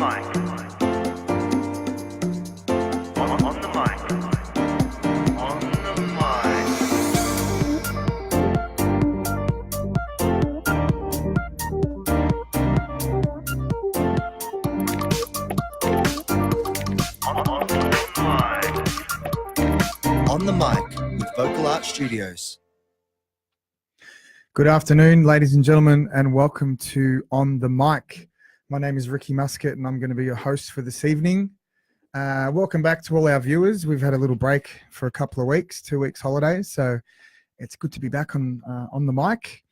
On the mic with Vocal Art Studios. Good afternoon, ladies and gentlemen, and welcome to On the Mic. My name is Ricky Muscat, and I'm going to be your host for this evening. Welcome back to all our viewers. We've had a little break for a couple of weeks, 2 weeks holidays, so it's good to be back on the mic.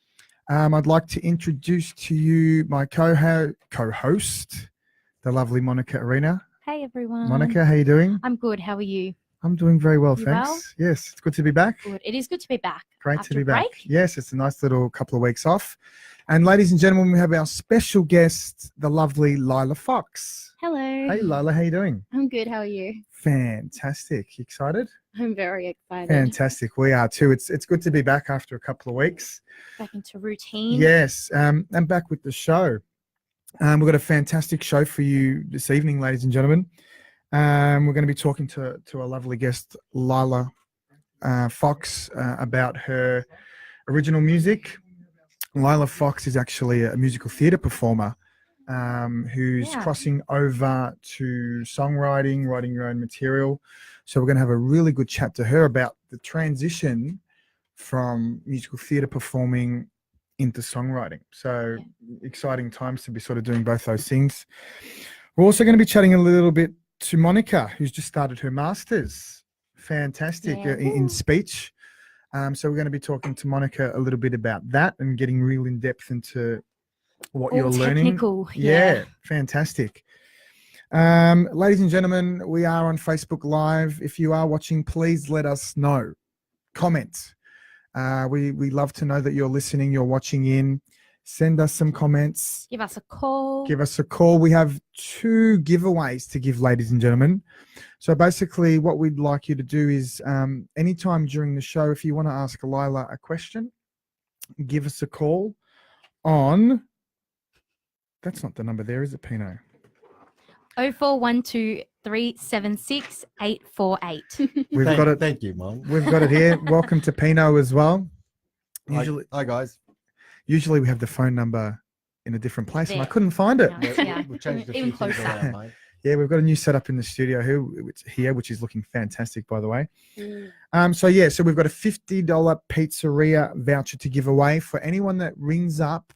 I'd like to introduce to you my co-host, the lovely Monica Arena. Hey everyone. Monica, how are you doing? I'm good. How are you? I'm doing very well, You thanks. well? Yes, it's good to be back. Good. It is good to be back. Great After to be a back. break. Yes, it's a nice little couple of weeks off. And ladies and gentlemen, we have our special guest, the lovely Lyla Fox. Hello. Hey Lyla, how you doing? I'm good. How are you? Fantastic. You excited? I'm very excited. Fantastic. We are too. It's good to be back after a couple of weeks. Back into routine. Yes, and back with the show. We've got a fantastic show for you this evening, ladies and gentlemen. We're going to be talking to a lovely guest, Lyla Fox, about her original music. Lyla Fox is actually a musical theatre performer who's crossing over to songwriting, writing your own material. So we're going to have a really good chat to her about the transition from musical theatre performing into songwriting. So exciting times to be sort of doing both those things. We're also going to be chatting a little bit to Monica, who's just started her master's. Fantastic in speech. So we're going to be talking to Monica a little bit about that and getting real in depth into what you're learning. Technical. Yeah, fantastic. Ladies and gentlemen, we are on Facebook Live. If you are watching, please let us know. Comment. We love to know that you're listening, you're watching in. Send us some comments. Give us a call. Give us a call. We have 2 giveaways to give, ladies and gentlemen. So basically what we'd like you to do is anytime during the show, if you want to ask Lyla a question, give us a call on, that's not the number there, is it, Pino? 0412 376 848. We've got it. Thank you, Mom. We've got it here. Welcome to Pino as well. Hi guys. Usually we have the phone number in a different place, and I There. couldn't find it. Yeah. We've changed a Even few things closer. around, mate. Yeah, we've got a new setup in the studio here, which is looking fantastic, by the way. So we've got a $50 pizzeria voucher to give away for anyone that rings up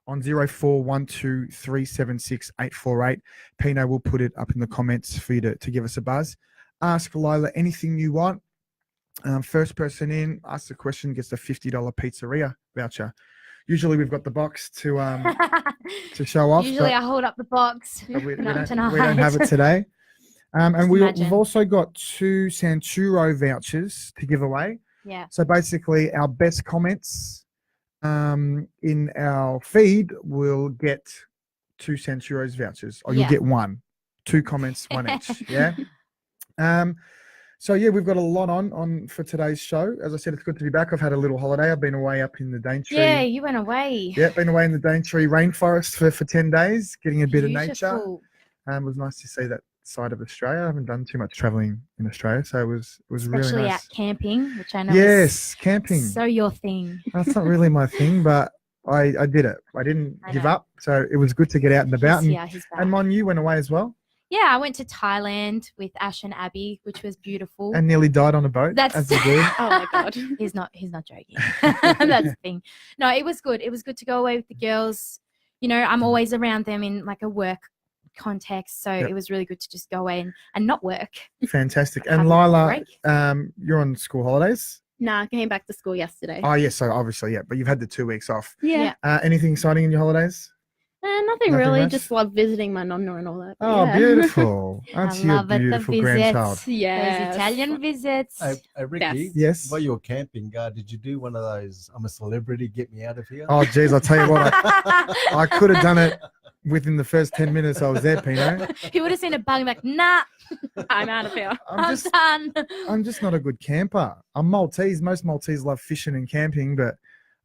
on 0412 376 848. Pino will put it up in the comments for you to give us a buzz. Ask Lyla anything you want. First person in, ask the question, gets the $50 pizzeria voucher. Usually we've got the box to show off. Usually I hold up the box. but we Not don't tonight. have it today. And we've imagine. also got 2 Santuro vouchers to give away. Yeah. So basically our best comments in our feed will get 2 Santuros vouchers, or you'll Yeah. get 1. 2 comments, 1 each. Yeah. So we've got a lot on for today's show. As I said, it's good to be back. I've had a little holiday. I've been away up in the Daintree. Yeah, you went away. Yeah, been away in the Daintree rainforest for 10 days, getting a bit of nature. Beautiful. It was nice to see that side of Australia. I haven't done too much traveling in Australia, so it was really Especially nice. out camping, which I know Yes, camping. is so your thing. That's not really my thing, but I did it. I didn't I give know. up, so it was good to get out and about. Yeah, he's back. And Mon, you went away as well, Yeah, I went to Thailand with Ash and Abby, which was beautiful. and nearly died on a boat. That's as you do. Oh my God. He's not joking. That's the thing. No, it was good. It was good to go away with the girls. You know, I'm always around them in like a work context, so Yep. it was really good to just go away and not work. Fantastic. Have And a Lyla, break. you're on school holidays. Nah, I came back to school yesterday. Oh yes, so obviously but you've had the 2 weeks off. Yeah. Anything exciting in your holidays? Nothing Nothing really. much? Just love visiting my nonna and all that. Oh, Yeah. beautiful. Aren't you a love it, the beautiful visits. grandchild? Yeah. Those Italian visits. Hey, Ricky, Yes. Yes. while you were camping, did you do one of those, I'm a celebrity, get me out of here? Oh, geez, I'll tell you what, I could have done it within the first 10 minutes I was there, Pino. He would have seen a bug like, nah, I'm out of here. I'm done. I'm just not a good camper. I'm Maltese. Most Maltese love fishing and camping, but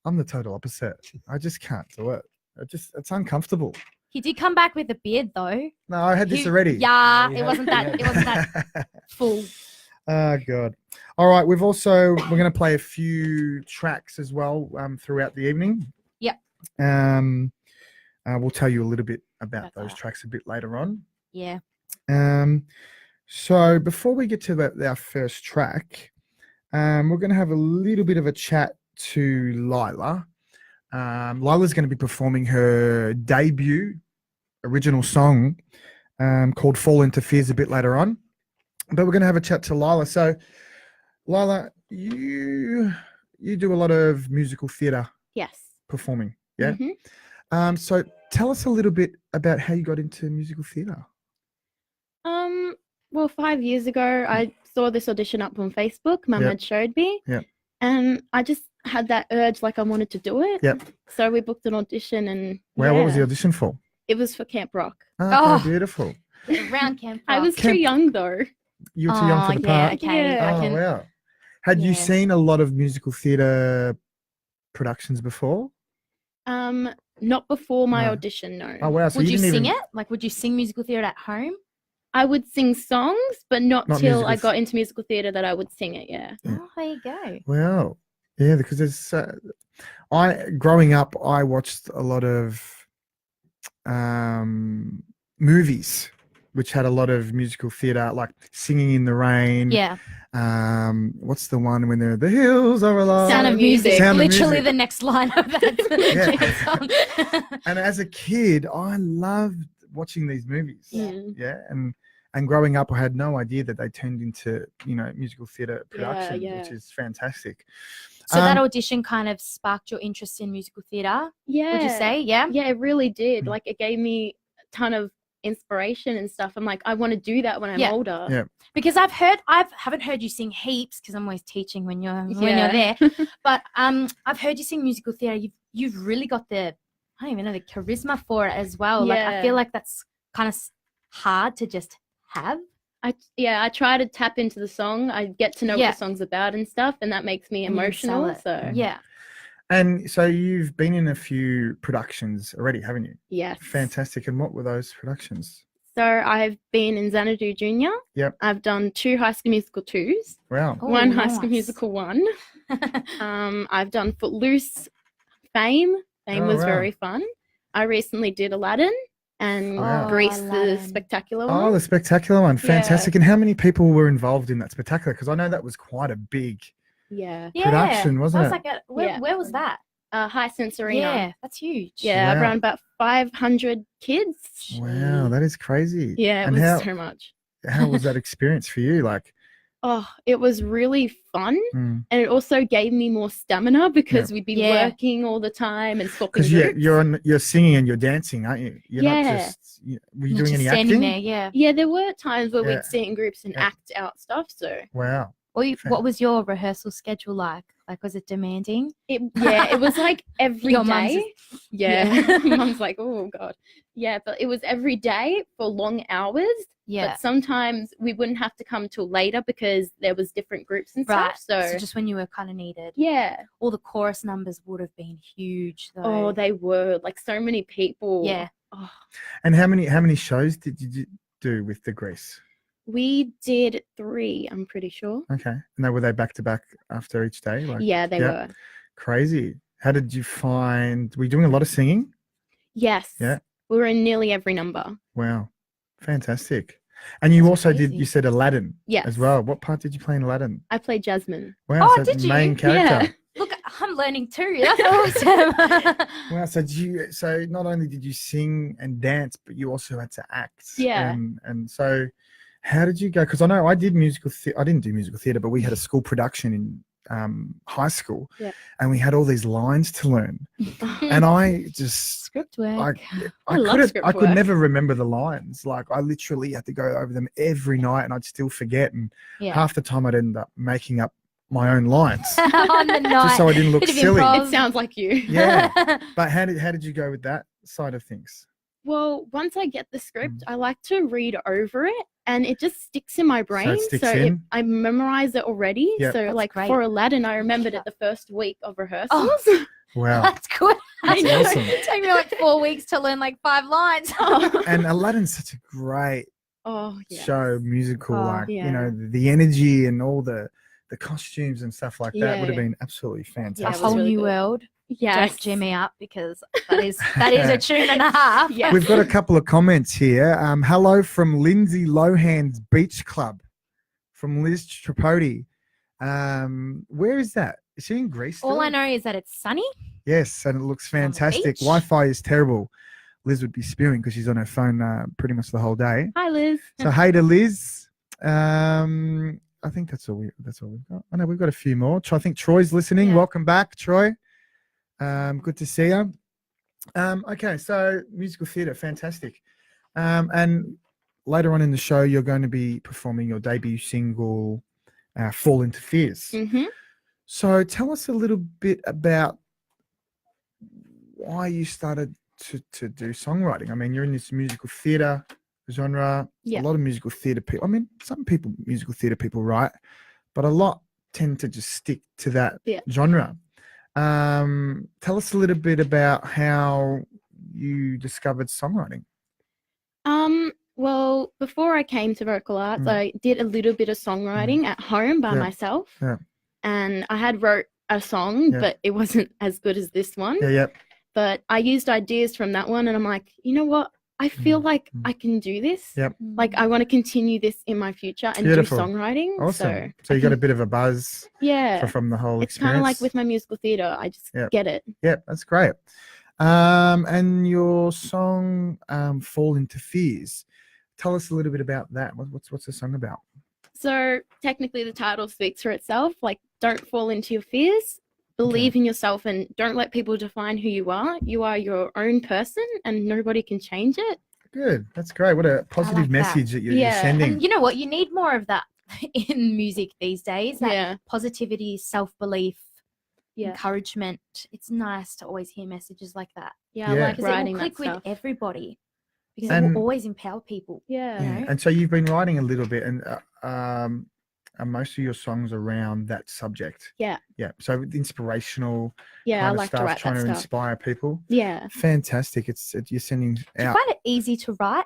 I'm the total opposite. I just can't do it. It's uncomfortable. He did come back with a beard though. No, I had this He- already. Yeah, Yeah, it wasn't that. It wasn't that full. Oh God! All right, we're going to play a few tracks as well throughout the evening. Yep. We'll tell you a little bit about About those that. tracks a bit later on. Yeah. So before we get to our first track, we're going to have a little bit of a chat to Lyla. Lyla's going to be performing her debut original song called Fall Into Fears a bit later on. But we're going to have a chat to Lyla. So, Lyla, you do a lot of musical theatre Yes. performing, yeah? Mhm. So tell us a little bit about how you got into musical theatre. Well, 5 years ago, I saw this audition up on Facebook. Mum Yep. had showed me. Yep. And I just had that urge, like I wanted to do it. Yep. So we booked an audition, and Wow, what was the yeah, audition for? it was for Camp Rock. Oh. Beautiful. Round camp. I was Camp- too young though. You were too young for the yeah, part. okay. Yeah. I Oh, can, wow. Had you yeah. seen a lot of musical theatre productions before? Not before my No. audition, no. Oh, wow. So would you didn't sing even... it? Like, would you sing musical theatre at home? I would sing songs, but not Not till I musical got into musical theatre that I would sing it. Yeah. Yeah. Oh, there you go. Well, yeah, because there's... growing up, I watched a lot of movies which had a lot of musical theatre, like Singing in the Rain. Yeah. What's the one when they're the hills are alive? Sound of Music. Sound of Literally Music. the next line of that song. And as a kid, I loved watching these movies. Yeah. Yeah, and growing up, I had no idea that they turned into musical theatre productions, yeah. which is fantastic. So that audition kind of sparked your interest in musical theatre, Yeah. would you say? Yeah. Yeah, it really did. Mm. Like, it gave me a ton of inspiration and stuff. I'm like, I want to do that when I'm Yeah. older. Yeah. Because I haven't heard you sing heaps because I'm always teaching when you're there. But I've heard you sing musical theatre. You've really got I don't even know, the charisma for it as well. Like, I Yeah. feel like that's kind of hard to just have. I try to tap into the song. I get to know Yeah. what the song's about and stuff, and that makes me And you sell emotional. it. So Yeah. And so you've been in a few productions already, haven't you? yes. Fantastic. And what were those productions? So I've been in Xanadu Junior. Yep. I've done 2 High School Musical 2s, Wow. Oh, 1 High School nice. Musical 1. I've done Footloose, Fame. Fame Oh, was wow. very fun. I recently did Aladdin and Wow. Grease, the Aladdin. spectacular Oh, one. the spectacular one. Yeah. Fantastic. And how many people were involved in that spectacular? Because I know that was quite a big Yeah. Yeah. production, wasn't That was it? like Yeah. where was that? High Sense Arena. Yeah, that's huge. Yeah, Wow. around about 500 kids. Wow, that is crazy. Yeah, it And was so much. how was that experience for you? Like, Oh, it was really fun. mm. And it also gave me more stamina because we'd be Yeah. working all the time and swapping because groups. you're singing and you're dancing, aren't you? You're not Yeah. just. Were you Not doing just any standing acting? there, yeah. Yeah, there were times where Yeah. we'd sit in groups and Yeah. act out stuff. So Wow. What was your rehearsal schedule like? Like, was it demanding? it was like every Your mum's day. Yeah. Mum's like, oh God. Yeah, but it was every day for long hours. Yeah. But sometimes we wouldn't have to come till later because there was different groups and Right. stuff. So just when you were kind of needed. yeah. All the chorus numbers would have been huge though. Oh, they were like so many people. Yeah. Oh, And how many shows did you do with the Grease? we did 3, I'm pretty sure. Okay, and were they back to back after each day? Like, Yeah, they yeah. were. crazy. How did you find? Were you doing a lot of singing? Yes. Yeah. We were in nearly every number. Wow, fantastic. And you That's also did. crazy. You said Aladdin Yes. as well. What part did you play in Aladdin? I played Jasmine. Wow, Oh, so did you? main character. Look, I'm learning too. That's awesome. Wow, so so not only did you sing and dance, but you also had to act. Yeah. And so, how did you go? Because I know I did musical. I didn't do musical theatre, but we had a school production in high school, Yeah. and we had all these lines to learn, and I just. Script work. I love couldn't. script I could work. never remember the lines. Like I literally had to go over them every night, and I'd still forget. And Yeah. half the time, I'd end up making up my own lines On the night. just so I didn't look Bit of silly. improv. It sounds like you. Yeah. But how did you go with that side of things? Well, once I get the script, I like to read over it, and it just sticks in my brain. sticks in? I memorize it already. Yep. So, That's like great. for Aladdin, I remembered it the first week of rehearsals. Oh. Wow. That's good. That's awesome. It took me like 4 weeks to learn like 5 lines. And Aladdin's such a great Oh, yeah. show, musical, Oh, like, yeah. you know, the energy and all the costumes and stuff like that would have Yeah. been absolutely A Yeah, it fantastic. was whole really new good. world. Yes. Don't jam me up because that is a tune and a half. Yeah. We've got a couple of comments here. Hello from Lindsay Lohan's Beach Club, from Liz Tripodi. Where is that? Is she in Greece? All still? I know is that it's sunny. Yes, and it looks On the fantastic. beach. Wi-Fi is terrible. Liz would be spewing because she's on her phone pretty much the whole day. Hi, Liz. So hey to Liz. I think that's all we've got. I know we've got a few more. I think Troy's listening. Yeah. Welcome back, Troy. Good to see you. Okay, so musical theatre, fantastic. And later on in the show, you're going to be performing your debut single, "Fall Into Fears." Mm-hmm. So tell us a little bit about why you started to do songwriting. I mean, you're in this musical theatre genre. Yeah. A lot of musical theatre people. I mean, some people, musical theatre people write, but a lot tend to just stick to that genre. Tell us a little bit about how you discovered songwriting. Well, before I came to vocal arts, I did a little bit of songwriting at home by myself. Yeah. And I had wrote a song, but it wasn't as good as this one. Yeah. But I used ideas from that one, and I'm like, you know what? I feel like I can do this. Yep. Like I want to continue this in my future and Beautiful. do songwriting. Awesome. So I you got a can- bit of a buzz Yeah. from the whole It's experience. kind of like with my musical theatre. I just get it. Yep, that's great. And your song, "Fall Into Fears." Tell us a little bit about that. What's the song about? So technically the title speaks for itself. Like, don't fall into your fears. Believe in yourself and don't let people define who you are. You are your own person and nobody can change it. Good. That's great. What a positive that. message that you're Yeah. sending. And you know what? You need more of that in music these days. That Yeah. positivity, self-belief, Yeah. encouragement. It's nice to always hear messages like that Yeah, I Yeah. like because it writing will that click with stuff. everybody because it And- will always empower people. Yeah. Yeah. know? And so you've been writing a little bit, and most of your songs around that subject. Yeah. Yeah. So inspirational Yeah, I kind of like to stuff, write trying that to stuff. inspire people. Yeah. Fantastic. You're sending Do you out. find it easy to write?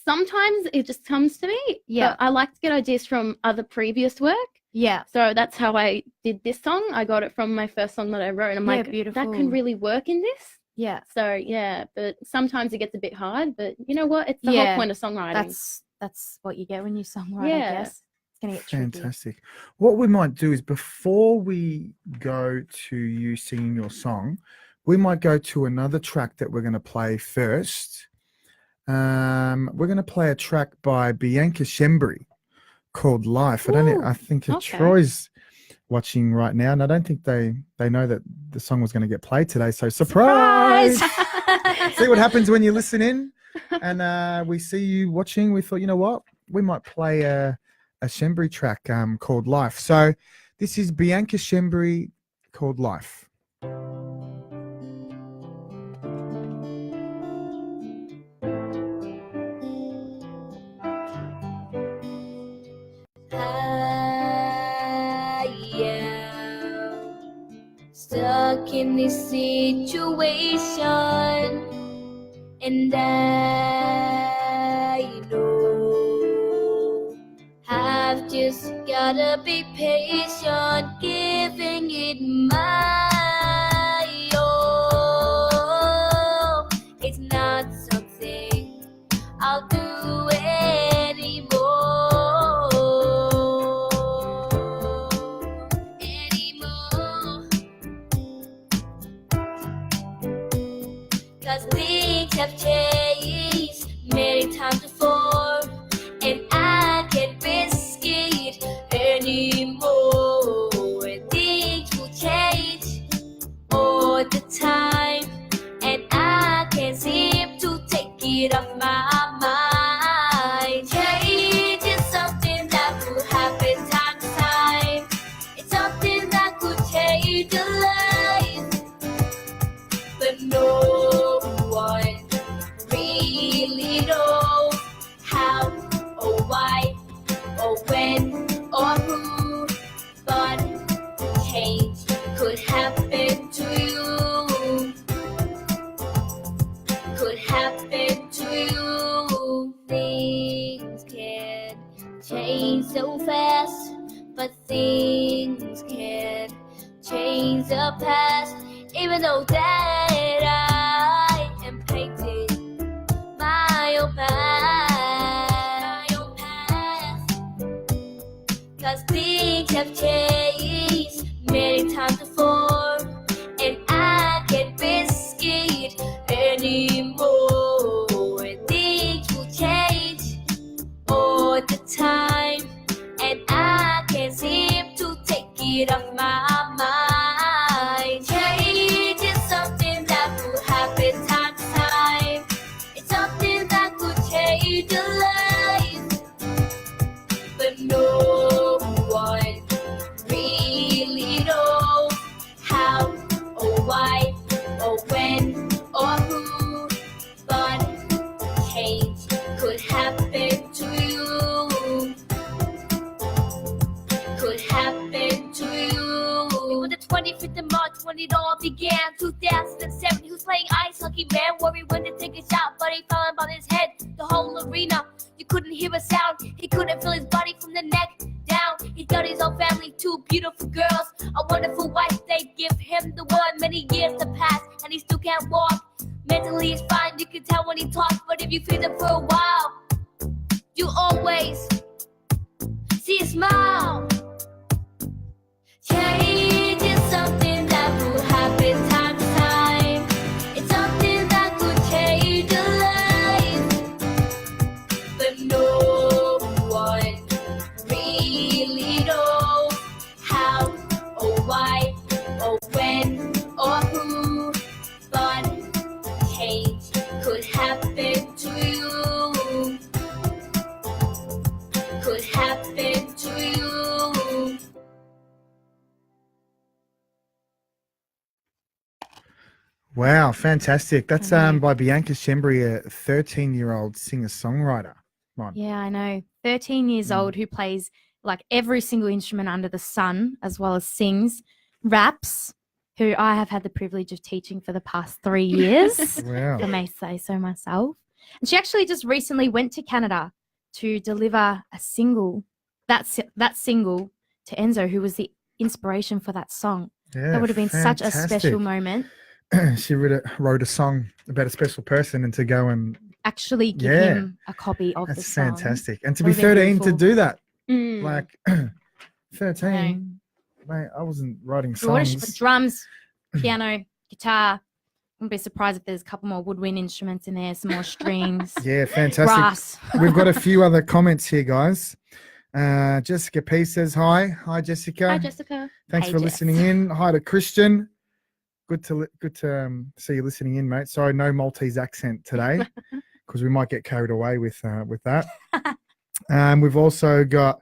Sometimes it just comes to me. Yeah. But I like to get ideas from other previous work. Yeah. So that's how I did this song. I got it from my first song that I wrote. And I'm Yeah, like, that beautiful. could really work in this. Yeah. So yeah, but sometimes it gets a bit hard. But you know what? It's the Yeah. whole point of songwriting. That's what you get when you songwrite, Yeah. I guess. It's gonna get tricky. Fantastic. What we might do is, before we go to you singing your song, we might go to another track that we're going to play first. We're going to play a track by Bianca Shembri called "Life." Ooh, I think okay. Troy's watching right now, and I don't think they know that the song was going to get played today. So surprise! See what happens when you listen in, and we see you watching. We thought, you know what, we might play a Shembri track called "Life." So this is Bianca Shembri called "Life." I am stuck in this situation, and I know I've just gotta be patient, giving it my all. It's not something I'll do anymore. 'Cause things have changed many times before, and I can't risk it anymore. Things will change all the time, and I can't seem to take it off my mind. Change is something that will happen time to time. It's something that could change your life, but no, could happen to you. Could happen to you. Things can change so fast, but things can change the past. Even though that I am painting my own path, cause things have changed many times before, and I can't risk it anymore. Things will change all the time, and I can't seem to take it off my mind. Change is something that will happen time to time. It's something that could change your life, but no one really knows how or why or when or who. But change could happen to you. Could happen to you. It was the 25th of March when it all began. 2007, he was playing ice hockey, man. Worried when to take a shot, but he fell on his head. The whole arena, you couldn't hear a sound. He couldn't feel his body from the neck down. He got his whole family, 2 beautiful girls, a wonderful wife. They give him the world. Many years to pass, and he still can't walk. Mentally he's fine, you can tell when he talks, but if you feel him for a while, you always see a smile. Change is something that will happen time to time. It's something that could change your life, but no one really knows how or why or when or who. But change could happen to you. Could happen to you. Wow, fantastic. That's I know. by Bianca Shembri, a 13-year-old singer-songwriter. Yeah, I know. 13 years old, who plays like every single instrument under the sun, as well as sings, raps, who I have had the privilege of teaching for the past 3 years. Wow. I may say so myself. And she actually just recently went to Canada to deliver a single, that single to Enzo, who was the inspiration for that song. Yeah, That would have been such a fantastic. special moment. She wrote a song about a special person, and to go and Actually give Yeah. him a copy of the that's song. fantastic. And to That be would've 13 been to beautiful. do that, Mm. like 13, mate, I wasn't writing Drums, songs. drums, piano, guitar. Wouldn't be surprised if there's a couple more woodwind instruments in there, some more strings, Yeah, fantastic. brass. We've got a few other comments here, guys. Jessica P says hi. Hi, Jessica. Hi, Jessica. Thanks Hey, for Jess. listening in. Hi to Christian. Good to see you listening in, mate. Sorry, no Maltese accent today, because we might get carried away with that. We've also got,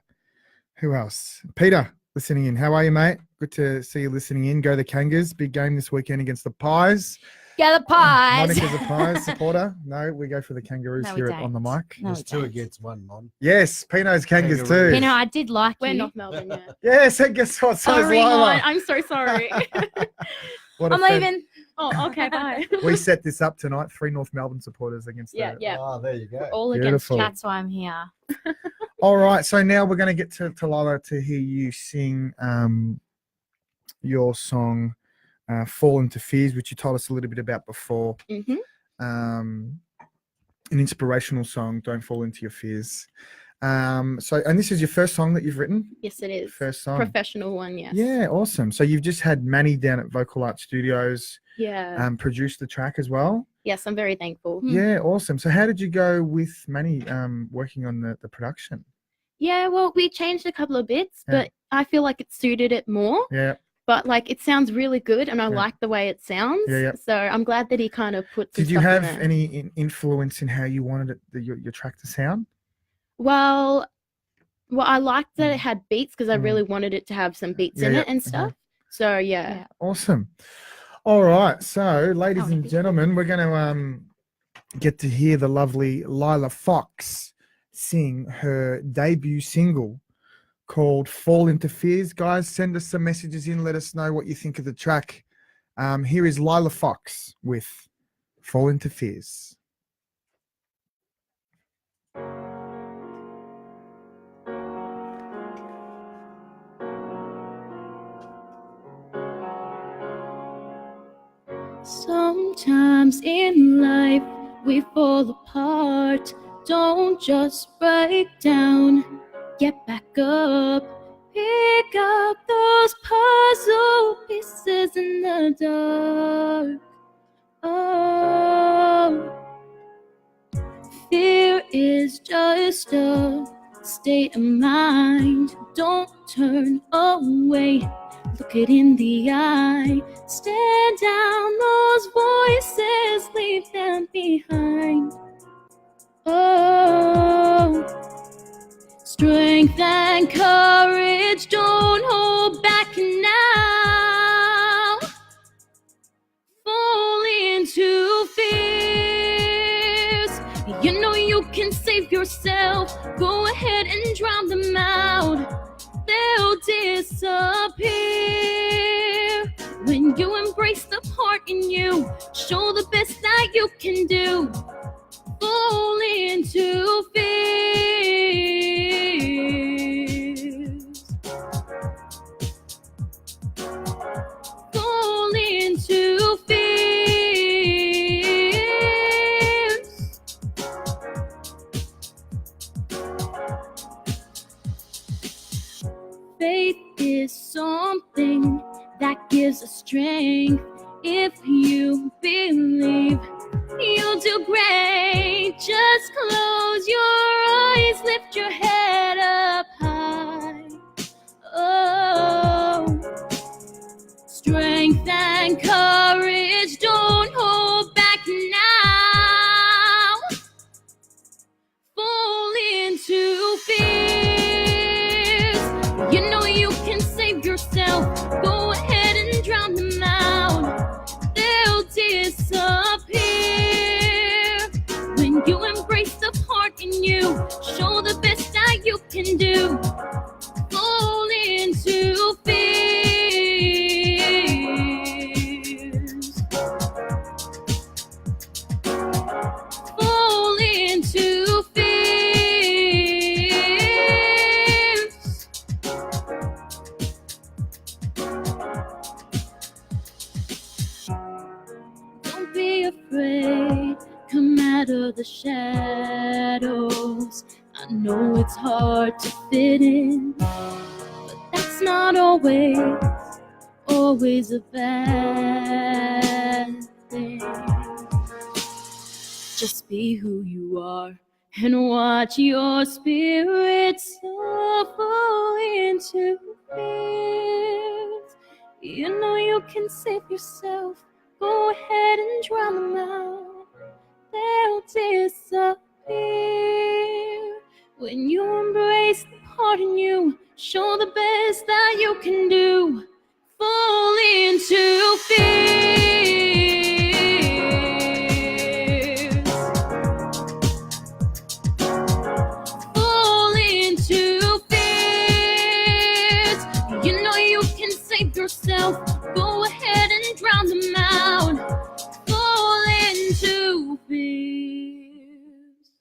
who else? Peter listening in. How are you, mate? Good to see you listening in. Go the Kangas. Big game this weekend against the Pies. Get the pies. Monica's a Pies supporter. No, we go for the Kangaroos No, we here On the don't. Mic. No, There's we 2 don't. against 1, Mon. Yes, Pino's Kangas too. Kangaroos. You know, I did like We're you. North Melbourne yet. Yes, and guess what? So is Sorry, Lyla. Mon. I'm so sorry. What a I'm fan- leaving. Oh, okay, bye. We set this up tonight. 3 North Melbourne supporters against Yeah, the... yeah. Oh, there you go. We're all Beautiful. against That's why I'm here. All right, so now we're going to get to Lyla to hear you sing your song, Fall Into Fears, which you told us a little bit about before. you. Hmm. An inspirational song, Don't Fall Into Your Fears. And this is your first song that you've written? Yes, it is. First song. Professional one, yes. Yeah, awesome. So you've just had Manny down at Vocal Art Studios Yeah. produce the track as well? Yes, I'm very thankful. Yeah, awesome. So how did you go with Manny working on the production? Yeah, well, we changed a couple of bits, Yeah. but I feel like it suited it more. Yeah. But like it sounds really good, and I Yeah. like the way it sounds. Yeah, yeah. So I'm glad that he kind of put. Some Did you stuff in have there. any influence in how you wanted your track to sound? Well, I liked that it had beats because I Mm. really wanted it to have some beats Yeah, in yeah. it and stuff. So yeah. Yeah. Awesome. All right. So, ladies Oh, and yeah. gentlemen, we're going to get to hear the lovely Lyla Fox sing her debut single called Fall Into Fears. Guys, send us some messages in. Let us know what you think of the track. Here is Lyla Fox with Fall Into Fears. Sometimes in life we fall apart. Don't just break down. Get back up. Pick up those puzzle pieces in the dark. Oh, fear is just a state of mind. Don't turn away. Look it in the eye. Stand down those voices, leave them behind. Oh, strength and courage, don't hold back now. Fall into fears. You know you can save yourself. Go ahead and drown them out. They'll disappear when you embrace the part in you. Show the best that you can do. Fall into fears. Fall into fears. Faith is something that gives us strength. If you believe, you'll do great. Just close your eyes, lift your head up high. Oh, strength and courage, don't hold back now. Fall into fears. You know you can save yourself. Go ahead and drown them out. They'll disappear when you embrace the part in you. Show the best that you can do. Fall into fears. Fall into fears. Don't be afraid. Come out of the shadows. I know it's hard to fit in, but that's not always a bad thing. Just be who you are and watch your spirit fall into fears. You know you can save yourself. Go ahead and drown them out. They'll disappear when you embrace the part in you. Show the best that you can do. Fall into fears. Fall into fears. You know you can save yourself. Go ahead and drown them out. Fall into fears.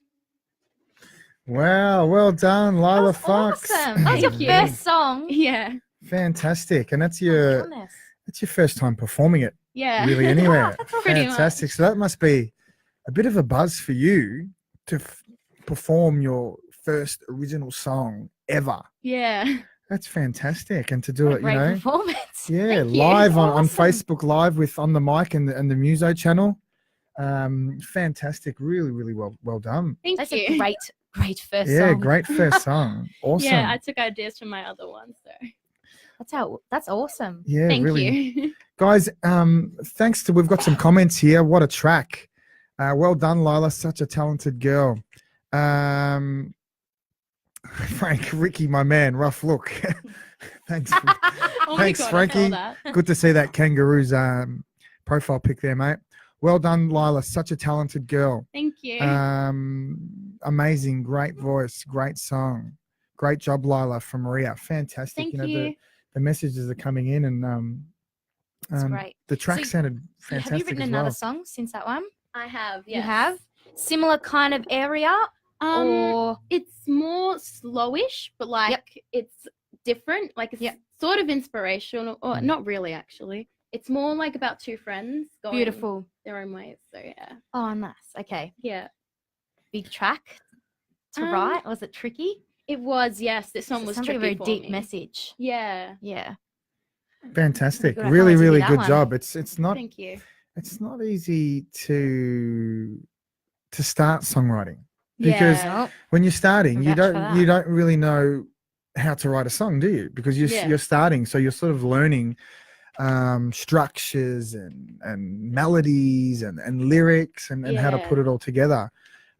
Wow, well done, Lyla That's Fox. awesome. That was your Thank you. first song. Yeah. Fantastic. And that's Oh, your goodness. first time performing it, Yeah. really, anywhere. That's pretty Fantastic. So that must be a bit of a buzz for you to perform your first original song ever. Yeah. That's fantastic. And to do What a it, great you know, performance. yeah, Thank you. live on Awesome. Facebook Live with On The Mic and the Muso channel. Fantastic. Really, really well done. Thank That's you. a great first Yeah, song. great first song. Awesome. Yeah, I took ideas from my other ones, so That's awesome. Yeah, thank really. you. Guys, thanks to, we've got some comments here. What a track. Well done, Lyla. Such a talented girl. Frank, Ricky, my man, rough look. Thanks. Oh my Thanks, God, I saw Frankie. that. Good to see that kangaroo's profile pic there, mate. Well done, Lyla. Such a talented girl. Thank you. Amazing, great voice, great song. Great job, Lyla, from Maria. Fantastic. Thank you know, you. The messages are coming in, and That's great. the track So sounded Have you fantastic written as another well. song since that one? I have. You Yes. have? Similar kind of area? Or It's more slowish, but like it's different. Like it's sort of inspirational, or not really actually. It's more like about two friends going beautiful. their own ways. So yeah. Oh, nice. Okay. Yeah. Big track to write. Was it tricky? It was, yes. This song It was sounds like tricky a very for deep me. message. Yeah. Yeah. Fantastic. Good. I can't Really, wait to hear really that good one. job. It's not Thank you. it's not easy to start songwriting, because Yeah. when you're starting, you vouch for that. don't really know how to write a song, do you? Because you're starting, so you're sort of learning structures and melodies and lyrics and how to put it all together.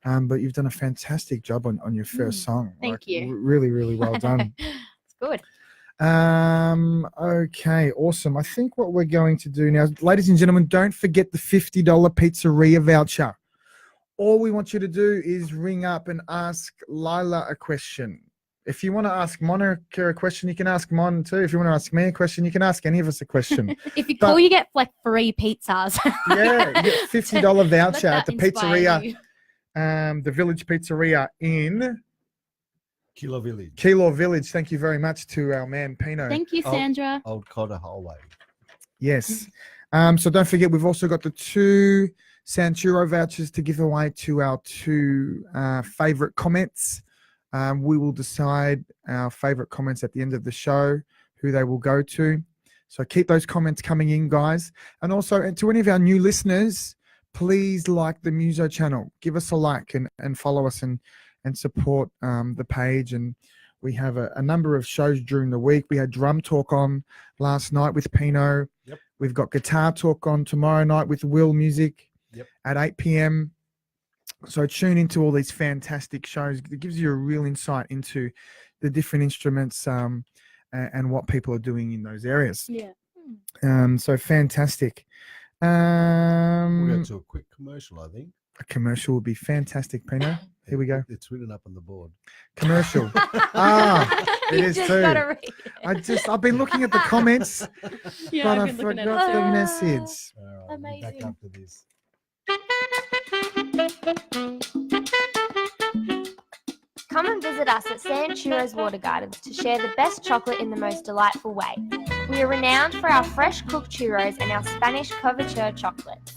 But you've done a fantastic job on your first song. Thank you. Really, really well done. It's good. Okay, awesome. I think what we're going to do now, ladies and gentlemen, don't forget the $50 pizzeria voucher. All we want you to do is ring up and ask Lyla a question. If you want to ask Monica a question, you can ask Mon too. If you want to ask me a question, you can ask any of us a question. If you call, you get like free pizzas. Yeah, you get $50 voucher at the inspire pizzeria, you. the Village Pizzeria in Kilo Village, Kilo Village. Thank you very much to our man Pino. Thank you, Sandra. Old Cotter Hallway. Yes. So don't forget, we've also got the 2 Santuro vouchers to give away to our 2 favorite comments. We will decide our favorite comments at the end of the show, who they will go to. So keep those comments coming in, guys. And also, and to any of our new listeners, please like the Muso channel. Give us a like and follow us and support the page. And we have a number of shows during the week. We had Drum Talk on last night with Pino. Yep. We've got Guitar Talk on tomorrow night with Will Music at 8 p.m. So tune into all these fantastic shows. It gives you a real insight into the different instruments and what people are doing in those areas. Yeah. So fantastic. We'll go to a quick commercial, I think. A commercial would be fantastic, Pino. Here we go. It's written up on the board. Commercial. It You is just too. gotta read it. I've been looking at the comments, Yeah, but I I've been looking at forgot it the too. message. All right, we'll be back Amazing. after this. Come and visit us at San Churros Water Gardens to share the best chocolate in the most delightful way. We are renowned for our fresh cooked churros and our Spanish couverture chocolates.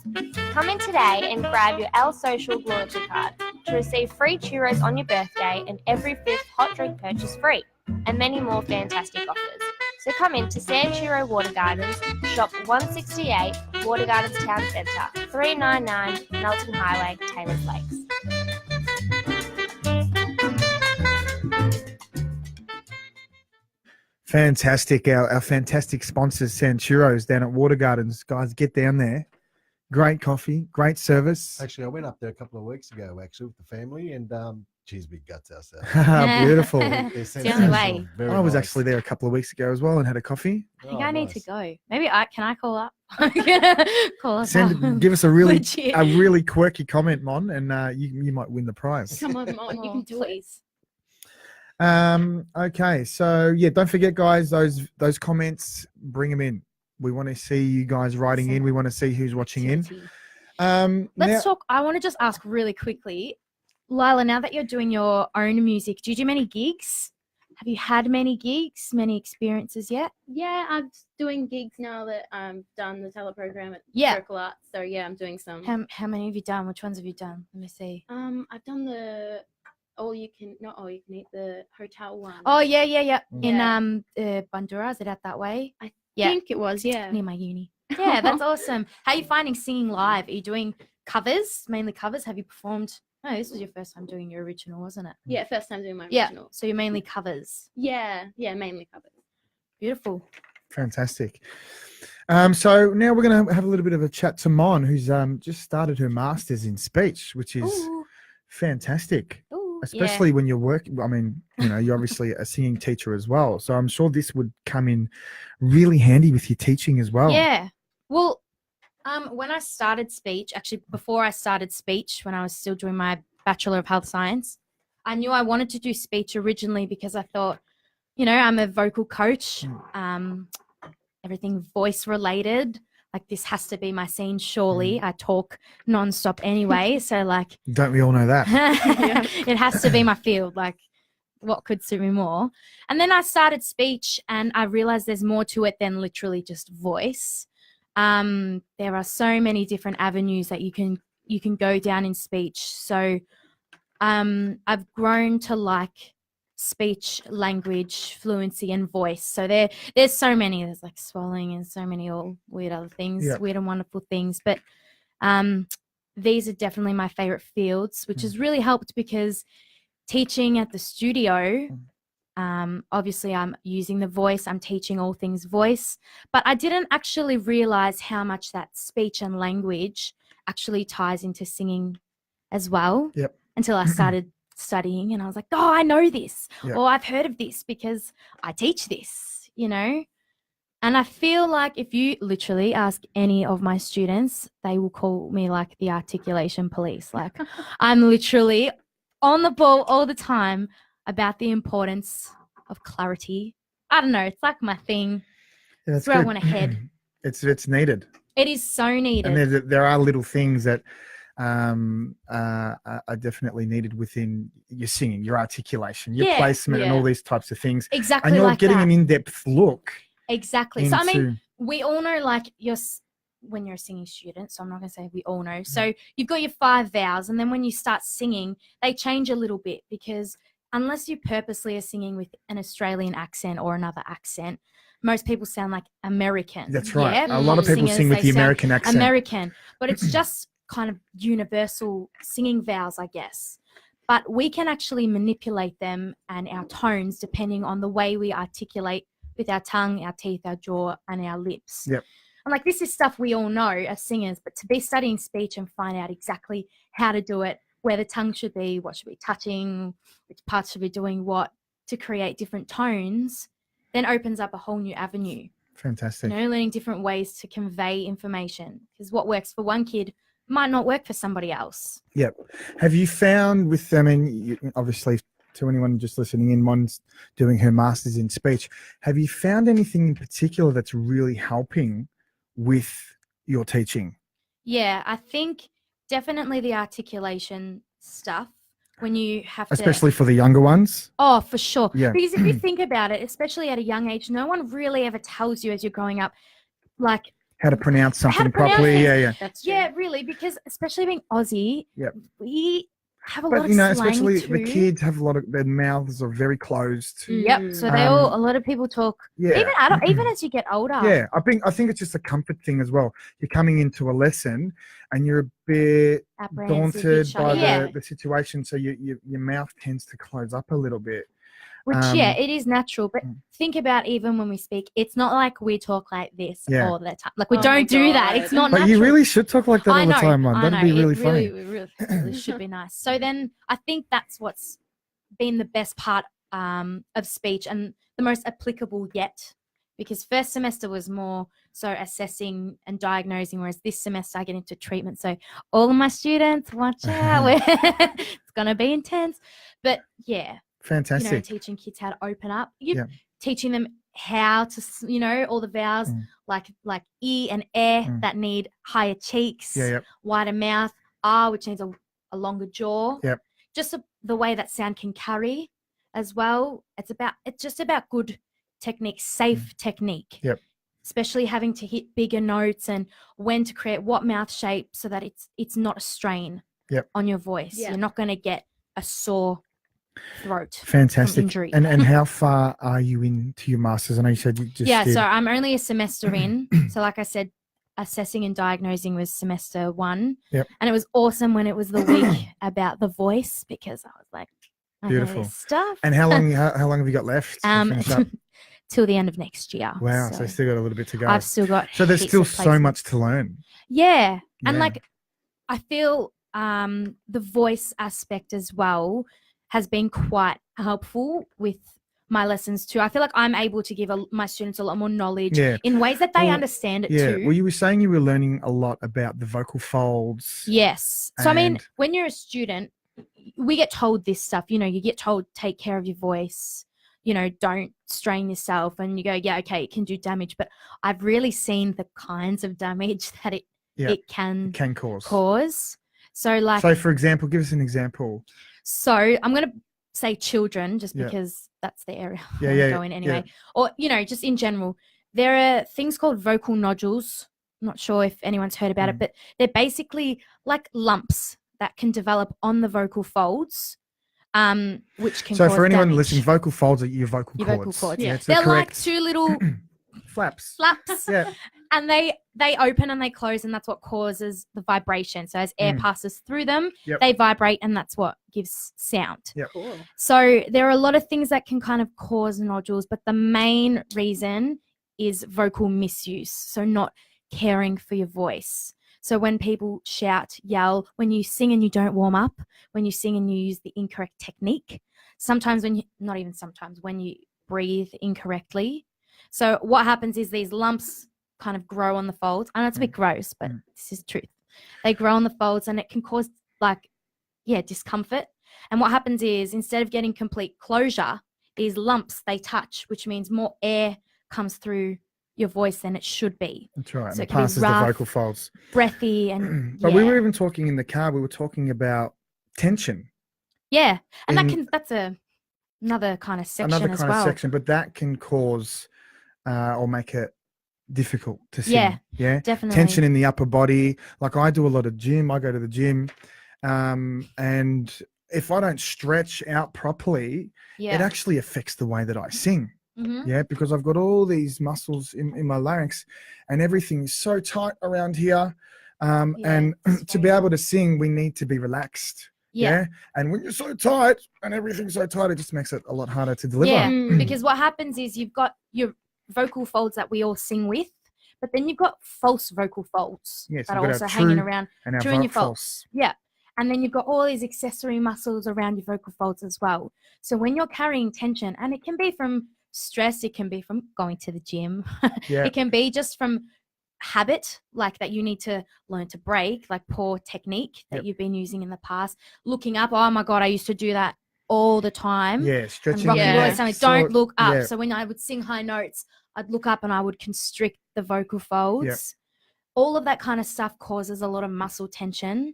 Come in today and grab your El Social loyalty card to receive free churros on your birthday and every 5th hot drink purchase free, and many more fantastic offers. So come in to San Churro Water Gardens, shop 168 Water Gardens Town Centre, 399 Melton Highway, Taylor's Lakes. Fantastic. Our fantastic sponsors, Sanchuros, down at Water Gardens. Guys, get down there. Great coffee, great service. Actually, I went up there a couple of weeks ago, actually, with the family, and cheese big guts ourselves. Beautiful. They're It's the only way. Very I was nice. actually there a couple of weeks ago as well and had a coffee. I think Oh, I need to nice. go. Maybe can I call up? Call us up. Give us a really Legit. quirky comment, Mon, and you might win the prize. Come on, Mon, you can do it. Please. Okay, so yeah, don't forget, guys, those comments, bring them in. We want to see you guys writing in. We want to see who's watching in. Let's Now- talk. I want to just ask really quickly, Lyla, now that you're doing your own music, do you do many gigs? Have you had many gigs, many experiences yet? Yeah, I'm doing gigs now that I've done the teleprogram at Yeah. Circle Arts. So yeah, I'm doing some. How many have you done? Which ones have you done? Let me see. I've done the not all you can eat, the hotel one. Oh yeah. Yeah. In Bandura, is it out that way? I yeah. think it was, yeah. Near my uni. Yeah, that's awesome. How are you finding singing live? Are you doing covers, mainly covers? Have you performed? No, this was your first time doing your original, wasn't it? Yeah, first time doing my Yeah. original. So you're mainly covers. Yeah, mainly covers. Beautiful. Fantastic. So now we're going to have a little bit of a chat to Mon, who's just started her master's in speech, which is Ooh. fantastic. Ooh. Especially when you're working. I mean, you're obviously a singing teacher as well. So I'm sure this would come in really handy with your teaching as well. Yeah. Well, when I started speech, actually before I started speech, when I was still doing my Bachelor of Health Science, I knew I wanted to do speech originally because I thought, you know, I'm a vocal coach, everything voice related. Like this has to be my scene, surely. I talk nonstop anyway. So like Don't we all know that? it has to be my field. Like what could suit me more? And then I started speech and I realized there's more to it than literally just voice. There are so many different avenues that you can go down in speech. So I've grown to like speech, language, fluency, and voice. So there's so many. There's like swallowing and so many all weird other things, weird and wonderful things. But these are definitely my favorite fields, which has really helped because teaching at the studio, obviously I'm using the voice. I'm teaching all things voice, but I didn't actually realize how much that speech and language actually ties into singing as well. Until I started studying and I was like, oh, I know this, or I've heard of this because I teach this, you know. And I feel like if you literally ask any of my students, they will call me like the articulation police. Like I'm literally on the ball all the time about the importance of clarity. I don't know. It's like my thing. It's where I want to head. It's needed. It is so needed. And there are little things that are definitely needed within your singing, your articulation, your placement, and all these types of things. Exactly. And you're like getting that. an in-depth look. Exactly. So I mean, we all know like when you're a singing student, so I'm not going to say we all know. So you've got your 5 vowels, and then when you start singing, they change a little bit because unless you purposely are singing with an Australian accent or another accent, most people sound like American. That's right. Yeah? A lot of people sing with the American accent. American, but it's just kind of universal singing vowels, I guess. But we can actually manipulate them and our tones depending on the way we articulate with our tongue, our teeth, our jaw, and our lips. Yep. And like this is stuff we all know as singers, but to be studying speech and find out exactly how to do it, where the tongue should be, what should be touching, which parts should be doing what to create different tones, then opens up a whole new avenue. Fantastic. You know, learning different ways to convey information because what works for one kid might not work for somebody else. Yep. Have you found with, I mean, obviously to anyone just listening in, one's doing her master's in speech. Have you found anything in particular that's really helping with your teaching? Yeah, I think definitely the articulation stuff when you have especially for the younger ones. Oh, for sure. Yeah. Because if you think about it, especially at a young age, no one really ever tells you as you're growing up, like, how to pronounce something properly. Yeah. That's true. Yeah, really, because especially being Aussie, we have a lot of But you know, slang especially too. the kids have a lot of, their mouths are very closed. Yep. So they a lot of people talk. Yeah. Even as you get older. Yeah, I think it's just a comfort thing as well. You're coming into a lesson and you're a bit daunted by the situation, so your mouth tends to close up a little bit. Which, it is natural. But think about even when we speak, it's not like we talk like this all the time. Like we don't do that. It's not natural. But you really should talk like that all the time, man. That'd be really funny. It really should be nice. So then I think that's what's been the best part of speech and the most applicable yet. Because first semester was more so assessing and diagnosing, whereas this semester I get into treatment. So all of my students, watch out. It's going to be intense. But yeah. Fantastic. You know, teaching kids how to open up. Teaching them how to, you know, all the vowels like E and that need higher cheeks, wider mouth, R, which needs a longer jaw. Yep. Just the way that sound can carry as well. It's just about good technique, safe technique. Yep. Especially having to hit bigger notes and when to create what mouth shape so that it's not a strain on your voice. Yeah. You're not going to get a sore throat. Fantastic. And how far are you into your masters? I know you said you just did. So I'm only a semester in. So like I said, assessing and diagnosing was semester 1. Yep. And it was awesome when it was the week about the voice because I was like, I know this stuff. And how long have you got left to finish up? Till the end of next year. Wow, so you still got a little bit to go. I've still got So there's still so much to learn. Yeah. And like I feel the voice aspect as well has been quite helpful with my lessons too. I feel like I'm able to give my students a lot more knowledge in ways that they understand it too. Well, you were saying you were learning a lot about the vocal folds. Yes. So I mean, when you're a student, we get told this stuff, you get told take care of your voice, don't strain yourself, and you go, yeah, okay, it can do damage, but I've really seen the kinds of damage that it can cause. So like, so for example, give us an example. So I'm going to say children just because that's the area I want to go in anyway. Or, just in general, there are things called vocal nodules. I'm not sure if anyone's heard about it, but they're basically like lumps that can develop on the vocal folds, which can So cause for anyone damage. listening, vocal folds are your vocal Your cords. vocal cords. Yeah, it's They're the correct like two little flaps. Yeah. And they open and they close, and that's what causes the vibration. So as air passes through them, they vibrate, and that's what gives sound. Yep. Cool. So there are a lot of things that can kind of cause nodules, but the main reason is vocal misuse. So not caring for your voice. So when people shout, yell, when you sing and you don't warm up, when you sing and you use the incorrect technique, when you breathe incorrectly. So what happens is these lumps kind of grow on the folds. I know it's a bit gross, but this is the truth. They grow on the folds, and it can cause discomfort. And what happens is, instead of getting complete closure, these lumps, they touch, which means more air comes through your voice than it should be. That's right. So And it can be passes rough, the vocal folds. Breathy, and But we were even talking in the car, we were talking about tension. Yeah. And that's another kind of section Another kind as well. of section, but that can cause or make it difficult to sing. Yeah, definitely. Tension in the upper body. Like I do a lot of gym. I go to the gym, and if I don't stretch out properly, it actually affects the way that I sing. Yeah, because I've got all these muscles in my larynx, and everything is so tight around here. And to be able to sing, we need to be relaxed. Yeah. And when you're so tight and everything's so tight, it just makes it a lot harder to deliver. Yeah, because what happens is you've got your vocal folds that we all sing with, but then you've got false vocal folds that are also hanging around true in your false. Yeah. And then you've got all these accessory muscles around your vocal folds as well. So when you're carrying tension, and it can be from stress, it can be from going to the gym, it can be just from habit, like that you need to learn to break, like poor technique that you've been using in the past, looking up, oh my God, I used to do that all the time. Stretching. Don't look up. So when I would sing high notes, I'd look up and I would constrict the vocal folds. All of that kind of stuff causes a lot of muscle tension,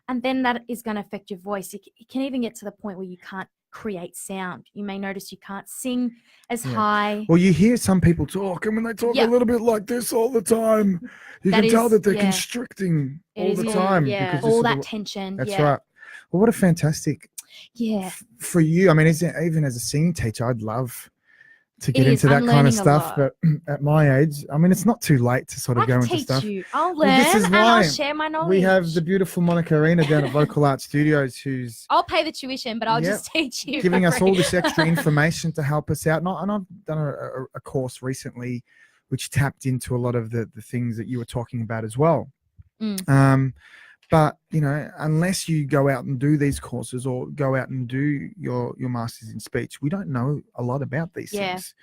and then that is going to affect your voice. It can even get to the point where you can't create sound. You may notice you can't sing as high. Well, you hear some people talk, and when they talk a little bit like this all the time, you can tell that they're constricting all the time. Yeah, all that tension. That's right. Well, what a fantastic. Yeah. For you, I mean, even as a singing teacher, I'd love to get into that kind of stuff. But at my age, I mean, it's not too late to sort of go into stuff. I'll learn, this is and why I'll share my knowledge. We have the beautiful Monica Arena down at Vocal Art Studios, who's I'll pay the tuition, but I'll just teach you. Giving us all this extra information to help us out. And I've done a course recently which tapped into a lot of the things that you were talking about as well. But, unless you go out and do these courses or go out and do your Masters in Speech, we don't know a lot about these things.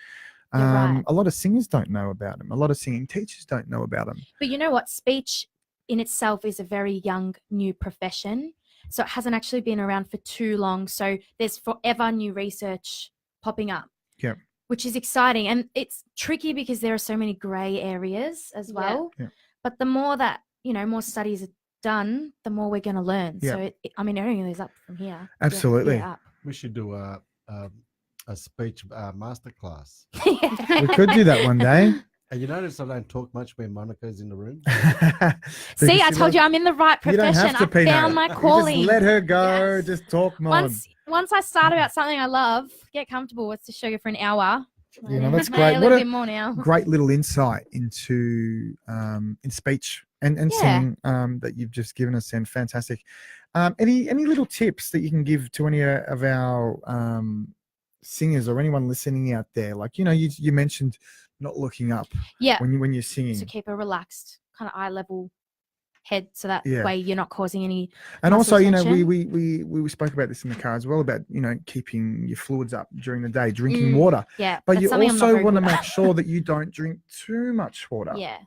Right. A lot of singers don't know about them. A lot of singing teachers don't know about them. But you know what? Speech in itself is a very young, new profession. So it hasn't actually been around for too long. So there's forever new research popping up. Yeah. Which is exciting. And it's tricky because there are so many grey areas as well. Yeah. But the more that, more studies are done, the more we're going to learn. Yeah. So it only goes up from here. Absolutely. We should do a speech masterclass. We could do that one day. And you notice I don't talk much when Monica's in the room. See, I told you I'm in the right profession. You don't have to, I found my calling. Just let her go. Yes. Just talk more. Once I start about something I love, get comfortable. It's to show you for an hour. That's great. A little bit more now. Great little insight into in speech and singing that you've just given us, and fantastic. Any little tips that you can give to any of our singers or anyone listening out there? Like, you mentioned not looking up when you're singing. So keep a relaxed kind of eye level head, so that way you're not causing any. And also, tension. we spoke about this in the car as well, about keeping your fluids up during the day, drinking water. Yeah, but you also want to make sure that you don't drink too much water. Yeah.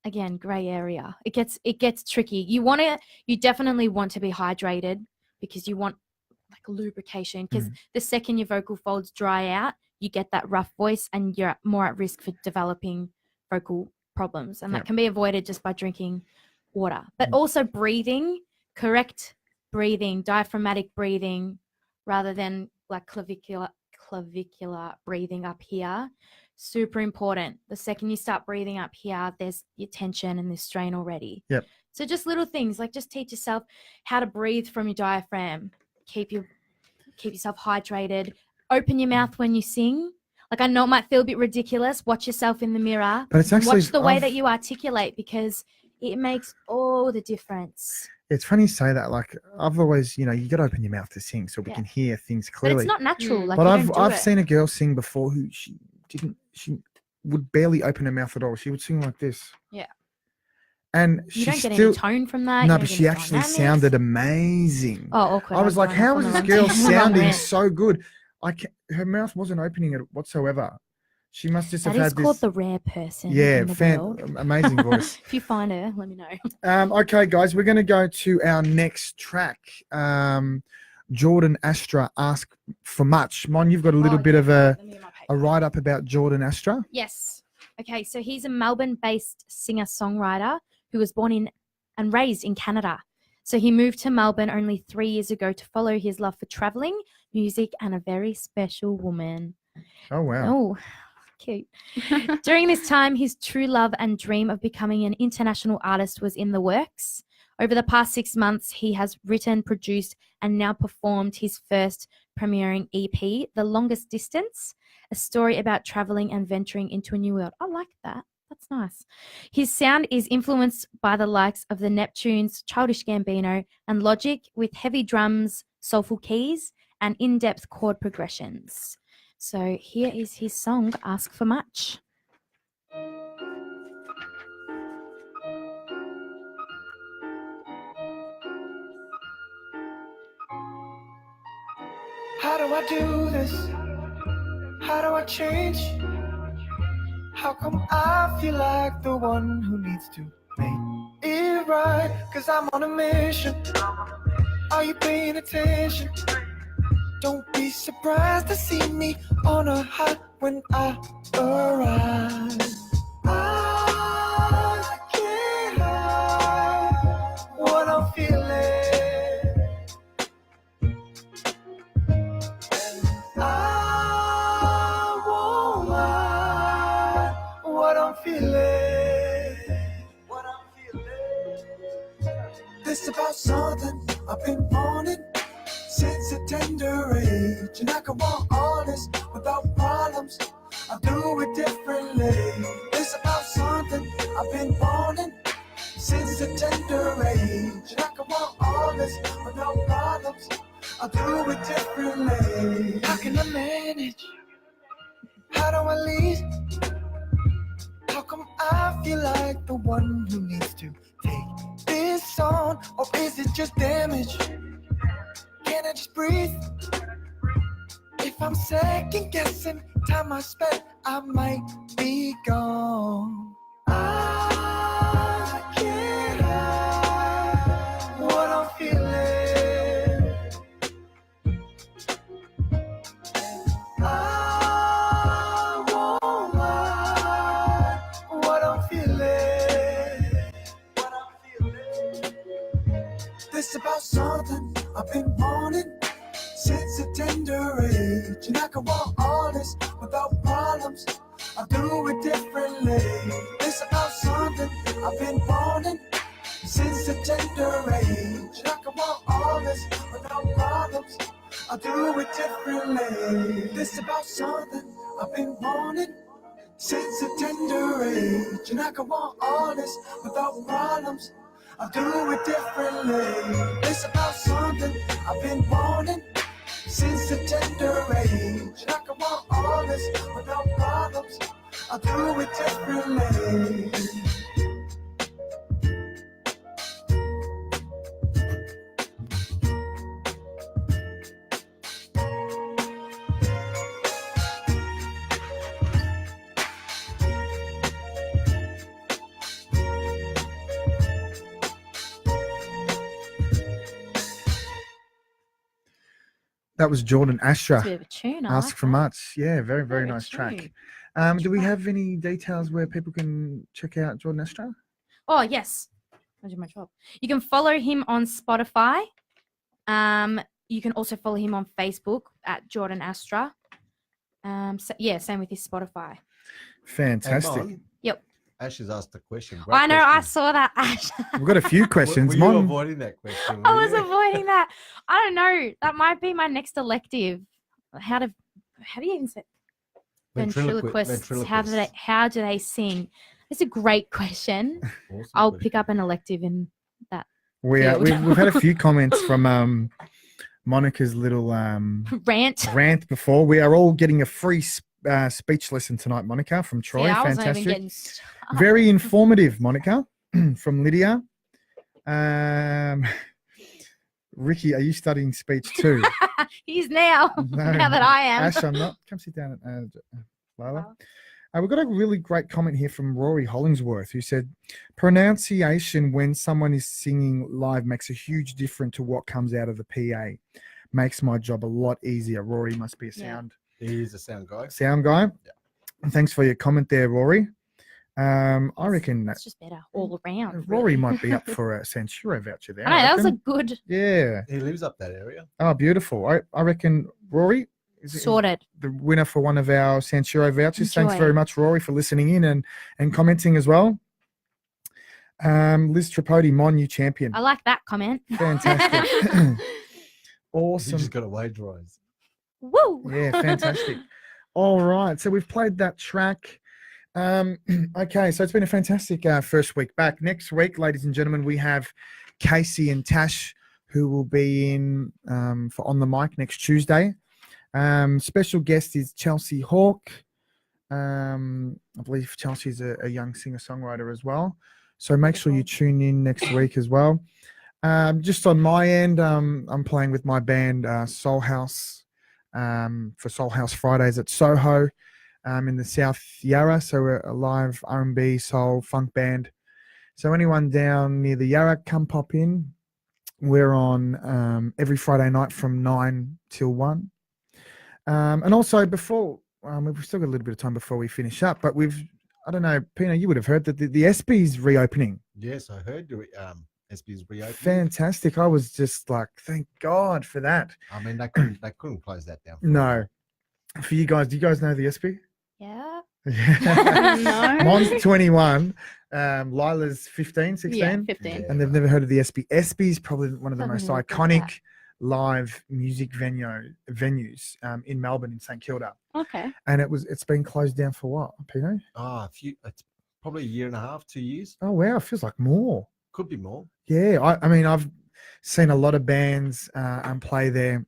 Again, grey area. It gets tricky. You definitely want to be hydrated, because you want like lubrication. Because the second your vocal folds dry out, you get that rough voice and you're more at risk for developing vocal problems. And that can be avoided just by drinking water. But also breathing, correct breathing, diaphragmatic breathing, rather than like clavicular breathing up here. Super important. The second you start breathing up here, there's your tension and this strain already. Yep. So just little things like just teach yourself how to breathe from your diaphragm. Keep yourself hydrated. Open your mouth when you sing. Like I know it might feel a bit ridiculous. Watch yourself in the mirror. But it's actually watch the way that you articulate because it makes all the difference. It's funny you say that. Like I've always, you got to open your mouth to sing so we can hear things But clearly. it's not natural. Like But you I've don't do I've it. seen a girl sing before who she would barely open her mouth at all. She would sing like this. Yeah. And You she don't get still any tone from that. no, you don't but get she any actually dynamics. sounded amazing. Oh, awkward. I was like, going how off is on this a girl rant. sounding Rant. so good? Her mouth wasn't opening it whatsoever. She must just That have is had called this. the rare person Yeah, in the world. amazing voice. If you find her, let me know. Okay, guys, we're going to go to our next track. Jordan Astra, Ask for Much. Mon, you've got a little bit of a write-up about Jordan Astra. Yes. Okay, so he's a Melbourne-based singer-songwriter who was born in and raised in Canada. So he moved to Melbourne only 3 years ago to follow his love for traveling, music, and a very special woman. Oh, wow. Oh, cute. During this time, his true love and dream of becoming an international artist was in the works. Over the past 6 months, he has written, produced, and now performed his first premiering EP, The Longest Distance, a story about traveling and venturing into a new world. I like that. That's nice. His sound is influenced by the likes of the Neptunes, Childish Gambino, and Logic, with heavy drums, soulful keys, and in-depth chord progressions. So here is his song, Ask for Much. How do I do this? How do I change? How come I feel like the one who needs to make it right? 'Cause I'm on a mission. Are you paying attention? Don't be surprised to see me on a high when I arrive. I can't hide what I'm feeling. I won't lie what I'm feeling. This about something I've been wanting since a tender age, and I can want all this without problems. I'll do it differently. It's about something I've been wanting since a tender age, and I can want all this without problems. I'll do it differently. How can I manage? How do I lead? How come I feel like the one who needs to take this on, or is it just damage? Can I just breathe? If I'm second guessing time I spent, I might be gone. I can't hide what I'm feeling. I won't lie what I'm feeling. This about something I've been wanting since a tender age, and I can want all this without problems. I'll do it differently. This about something I've been wanting since a tender age, and I can want all this without problems. I'll do it differently. This about something I've been wanting since a tender age, and I can want all this without problems. I'll do it differently. It's about something I've been wanting since a tender age. I can want all this without problems. I'll do it differently. That was Jordan It's a Astra. bit of a tune. I Ask like for that. much. Yeah, very, very Very nice track. true. Do we track. have any details where people can check out Jordan Astra? Oh, yes. I did my job. You can follow him on Spotify. You can also follow him on Facebook at Jordan Astra. So, yeah, same with his Spotify. Fantastic. Mon, Yep. Ash has asked a question. I know. I question. saw that, Ash. We've got a few questions. Were you Mon, avoiding that question? I were was you? avoiding that. I don't know. That might be my next elective. How do you even say ventriloquists? Ventriloquist. How do they sing? It's a great question. Awesome I'll question. pick up an elective in that. we've had a few comments from Monica's little Rant. before. We are all getting a free speech lesson tonight, Monica, from Troy. Yeah, I wasn't even Fantastic. getting started. Very informative, Monica, from Lydia. Ricky, are you studying speech too? He's now. No, Now that I am. Ash, I'm not. Come sit down, Lyla. We've got a really great comment here from Rory Hollingsworth, who said, pronunciation when someone is singing live makes a huge difference to what comes out of the PA. Makes my job a lot easier. Rory must be a sound He is a sound guy. guy. Yeah. And thanks for your comment there, Rory. I reckon that It's just better all around. Rory really. might be up for a Censuro voucher there. I know that was a reckon. good Yeah. He lives up that area. Oh, beautiful. I reckon Rory is sorted. the winner for one of our Censuro vouchers. Thanks Enjoy. very much, Rory, for listening in and commenting as well. Liz Tripodi, my new champion. I like that comment. Fantastic. You Awesome. just got a wage rise. Woo! Yeah, fantastic. All right. So we've played that track. Okay, so it's been a fantastic first week back. Next week, ladies and gentlemen, we have Casey and Tash, who will be in for On the Mic next Tuesday. Special guest is Chelsea Hawke. I believe Chelsea's a young singer-songwriter as well. So make sure you tune in next week as well. Just on my end, I'm playing with my band Soul House for Soul House Fridays at Soho in the South Yarra. So we're a live R&B, soul, funk band. So anyone down near the Yarra, come pop in. We're on every Friday night from 9 till 1. And also before, we've still got a little bit of time before we finish up, but I don't know, Pino, you would have heard that the SB's reopening. Yes, I heard SB's reopening. Fantastic. I was just like, thank God for that. I mean, they couldn't close that down. No. For you guys, do you guys know the SB? Yeah. Yeah. Mine's 21. Lila's 15, 16. Yeah, 15. Yeah. And they've never heard of the SB. SB is probably one of the I've most never heard iconic that. live music venues in Melbourne, in St Kilda. Okay. And it's been closed down for what, Pino? It's probably a year and a half, 2 years. Oh, wow. It feels like more. Could be more. Yeah. I mean, I've seen a lot of bands play there.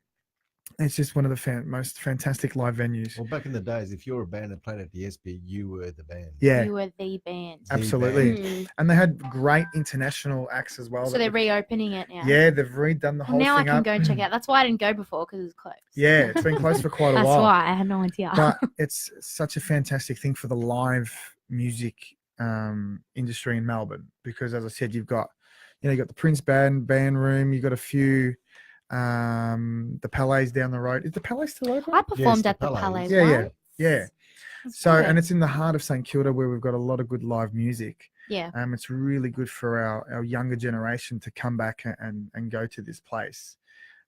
It's just one of the most fantastic live venues. Well, back in the days, if you were a band that played at the SB, you were the band. Yeah, You were the band. absolutely. Mm. And they had great international acts as well. So that they're were- reopening it now. Yeah, they've redone the Well, whole now I thing can up. go and check out. That's why I didn't go before because it was closed. Yeah, it's been closed for quite a That's while. why I had no idea. But it's such a fantastic thing for the live music industry in Melbourne because, as I said, you've got the Prince band room. You've got a few. The Palais down the road. Is the Palais still open? I performed the at the Palais. Palais. Yeah, yeah, once. yeah. That's So, good. and it's in the heart of St Kilda where we've got a lot of good live music. Yeah. It's really good for our younger generation to come back and go to this place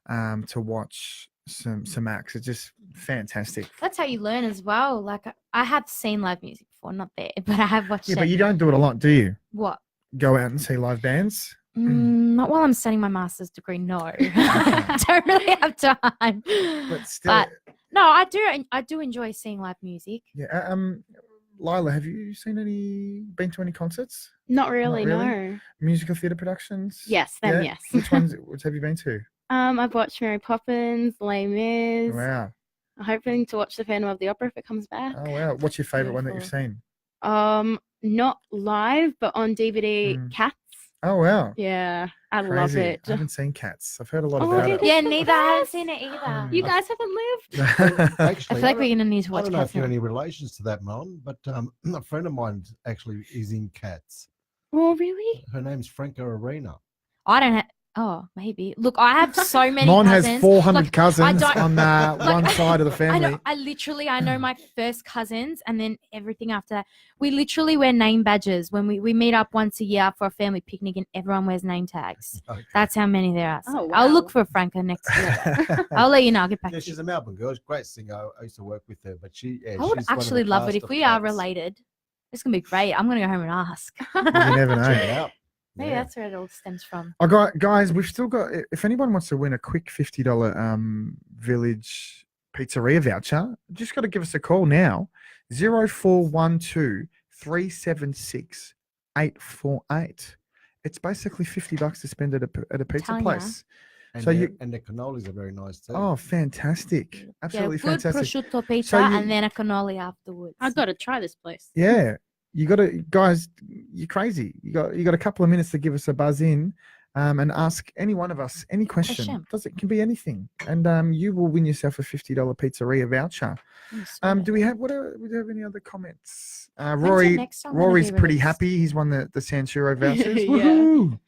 to watch some acts. It's just fantastic. That's how you learn as well. Like I have seen live music before, not there, but I have watched Yeah, it. but you don't do it a lot, do you? What? Go out and see live bands? Not while I'm studying my master's degree. No, I don't really have time. But still, But no, I do enjoy seeing live music. yeah. Lyla, have you been to any concerts? Not really, really? no. Musical theatre productions? Yes, them, Yeah? yes. Which have you been to? I've watched Mary Poppins, Les Mis. Wow. I'm hoping to watch the Phantom of the Opera if it comes back. Oh, wow. What's your favourite one that you've Beautiful. seen? Not live, but on DVD, Mm. Cats. Oh, wow. Yeah, I love Crazy. it. I haven't seen Cats. I've heard a lot Oh, about did it. you? Yeah, neither. I haven't Yes. seen it either. You guys haven't lived? I Actually, feel like we're gonna need to I watch don't know Cats if you're now. any relations to that, Mon, but a friend of mine actually is in Cats. Oh, really? Her name's Franca Arena. I don't have. Oh, maybe. Look, I have so many Mine cousins. has 400 Like, cousins don't- on one side of the I family. know. I know my first cousins, and then everything after that. We literally wear name badges when we meet up once a year for a family picnic, and everyone wears name tags. Okay. That's how many there are. So Oh, I'll look wow. for a Franco next year. I'll let you know. I'll get back Yeah, to she's you. a Melbourne girl. She's a great singer. I used to work with her, but she. Yeah, I would she's one of the actually love it if cast of we are cats. related. It's gonna be great. I'm gonna go home and ask. You never Check it know. out. Maybe Yeah. that's where it all stems from. I got guys. We've still got. If anyone wants to win a quick $50 Village Pizzeria voucher, just got to give us a call now. 0412 376 848. It's basically $50 to spend at a pizza Telling ya. place. And So and the cannolis are very nice too. Oh, fantastic! Absolutely Get a good fantastic. prosciutto pizza So you- and then a cannoli afterwards. I've got to try this place. Yeah, you got to, guys. You're crazy. You got a couple of minutes to give us a buzz in, and ask any one of us any question. Question. It can be anything, and you will win yourself a $50 pizzeria voucher. Do we have we have any other comments? your Rory, next song gonna Rory's be pretty released? happy. He's won the Sanchuro vouchers. Yeah. Woohoo!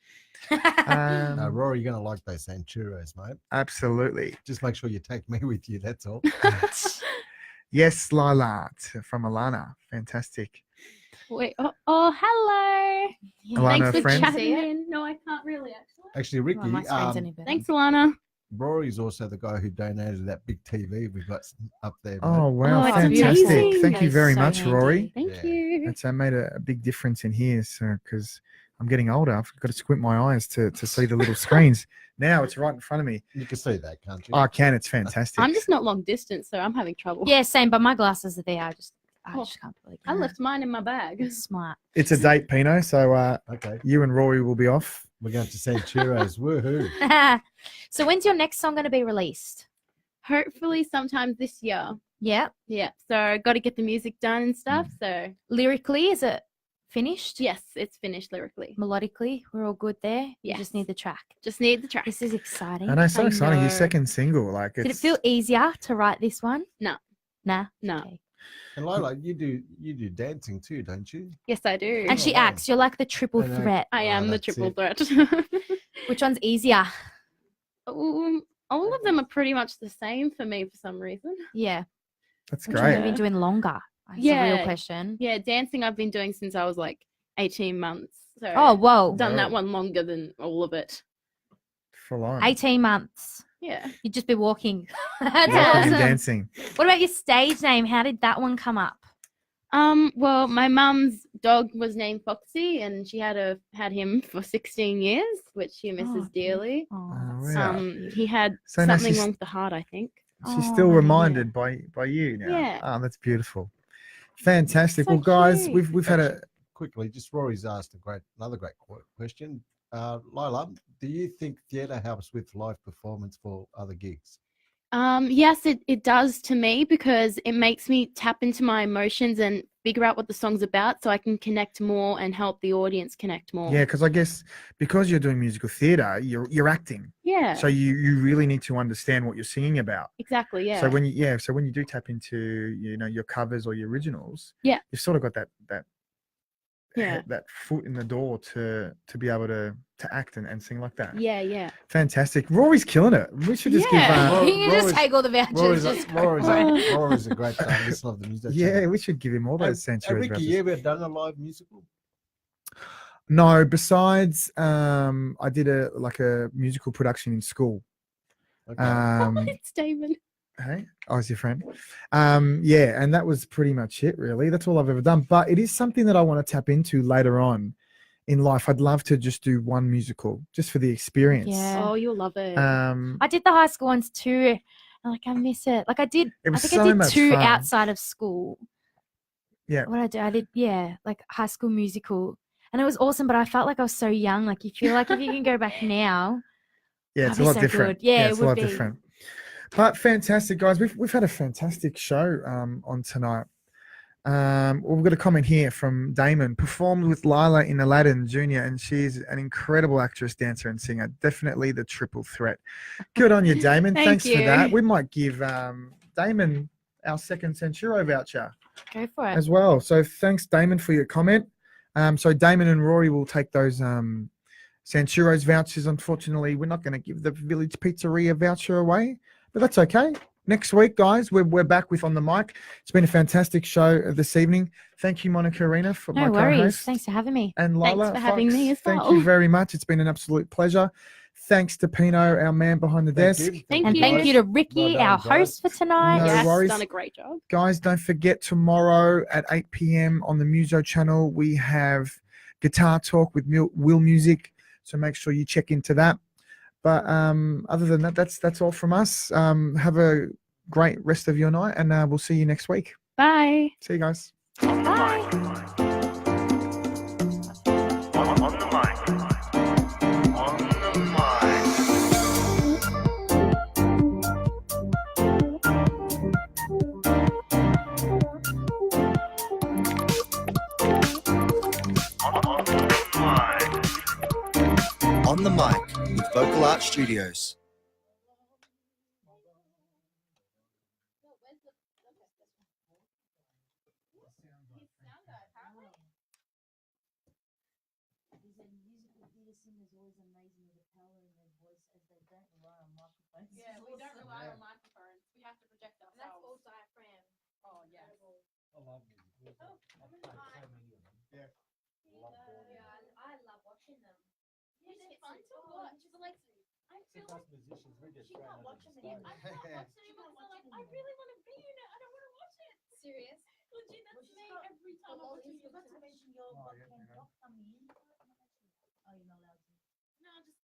Rory, you're gonna like those Sanchuros, mate. Absolutely. Just make sure you take me with you. That's all. Yes, Lyla from Alana. Fantastic. Wait. Oh, hello. Yeah. Alana, Thanks for friend? chatting in. No, I can't really actually. Actually, Ricky, Well, my screen's any better. Thanks, Alana. Rory's also the guy who donated that big TV we've got up there. Mate. Oh wow, Oh, it's fantastic! amazing. Thank you That is very so much, handy. Rory. Thank Yeah. you. That's made a big difference in here, sir, because I'm getting older. I've got to squint my eyes to see the little screens. Now it's right in front of me. You can see that, can't you? Oh, I can. It's fantastic. I'm just not long distance, so I'm having trouble. Yeah, same. But my glasses are there. I just Oh, can't believe I it. left mine in my bag. It's smart. It's a date, Pino. So Okay, you and Rory will be off. we're going to Sanchuros. Woohoo! So when's your next song going to be released? Hopefully, sometime this year. Yeah. Yeah. So, got to get the music done and stuff. Mm. So, Lyrically, is it finished? yes, it's finished lyrically. Melodically, we're all good there. You just Yes. need the track. Just need the track. This is exciting. I know, so I exciting. Your know. second single, like, Did it it's, feel easier to write this one? No. Nah. No. Okay. And Lyla, you do dancing too, don't you? Yes, I do. And she wow. acts. You're like the triple I know. threat. I am the that's triple it. threat. Which one's easier? All of them are pretty much the same for me for some reason. Yeah. that's Which one have you great. been doing longer? That's a Yeah. real question. Yeah, dancing I've been doing since I was like 18 months. So Oh, whoa. done that Whoa. one longer than all of it. Full on. 18 months. Yeah. You'd just be walking. That's Walking and awesome. dancing. What about your stage name? How did that one come up? Well, my mum's dog was named Foxy, and she had him for 16 years, which she misses Oh, cute. dearly. Oh, Oh, that's wow. sweet. He had So now something she's- wrong with the heart, I think. She's Oh, still yeah. reminded by you now. Yeah. Oh, that's beautiful. Fantastic. So Well, guys, cute. we've had a Quickly, just Rory's asked another great question. Lyla, do you think theatre helps with live performance for other gigs? Yes, it does to me because it makes me tap into my emotions and figure out what the song's about so I can connect more and help the audience connect more. yeah, because I guess because you're doing musical theatre, you're acting, Yeah. so you really need to understand what you're singing about. Exactly. Yeah. So when you do tap into your covers or your originals, Yeah. you've sort of got that Yeah. that foot in the door to be able to act and sing like that. Yeah. Yeah. Fantastic. Rory's killing it. We should just Yeah. give Ro- you can just Rory's- take all the vouchers. Rory's just a, go Rory's, for a, it. Rory's a great listener of the music. yeah, we should give him all those Hey, Sanchuros Ricky, vouchers. you ever done a live musical? No, besides I did a musical production in school. Okay. It's Damon. Hey, I was your friend. Yeah, and that was pretty much it, really. That's all I've ever done. But it is something that I want to tap into later on in life. I'd love to just do one musical just for the experience. Yeah. Oh, you'll love it. I did the high school ones too. And I miss it. Like I It was think so I did much 2 fun. outside of school. Yeah. What I did, like High School Musical. And it was awesome, but I felt like I was so young. Like you feel like if you can go back now. Yeah, it's That'd a be lot so different. good. Yeah, it it's a would lot be. different. But fantastic, guys. We've had a fantastic show on tonight. We've got a comment here from Damon. Performed with Lyla in Aladdin Jr. and she's an incredible actress, dancer, and singer. Definitely the triple threat. Good on you, Damon. Thank Thanks for you. that. We might give Damon our second Centuro voucher Go for it. as well. So thanks, Damon, for your comment. So Damon and Rory will take those Sanchuro's vouchers, unfortunately, we're not going to give the Village Pizzeria voucher away, but that's okay. Next week, guys, we're back with On the Mic. It's been a fantastic show this evening. Thank you, Monica Arena, for No my worries. co-host. Thanks for having me. And Thanks Lyla for having Fox, me as thank well. you very much. It's been an absolute pleasure. Thanks to Pino, our man behind the desk. Thank And you. thank you to Ricky, Well done, our guys. host for tonight. No Yes, worries. done a great job. Guys, don't forget tomorrow at 8 p.m. on the Muso channel, we have Guitar Talk with Will Music. So make sure you check into that. But other than that, that's all from us. Have a great rest of your night, and we'll see you next week. Bye. See you guys. On the Mic with Vocal Art Studios. Yeah, we don't rely on microphones. We have to project ourselves. And that's all diaphragm. Oh, yes. I love music. I've played so many of them. Yeah. I love watching them. Is it fun to watch? It's like, I feel like musicians, we get She can't watch them I anymore. can't watch it anymore. So like, I really want to be in it. I don't want to watch it. Serious? Legit, that's me every time I watch a music. Oh, yeah, you know. No, just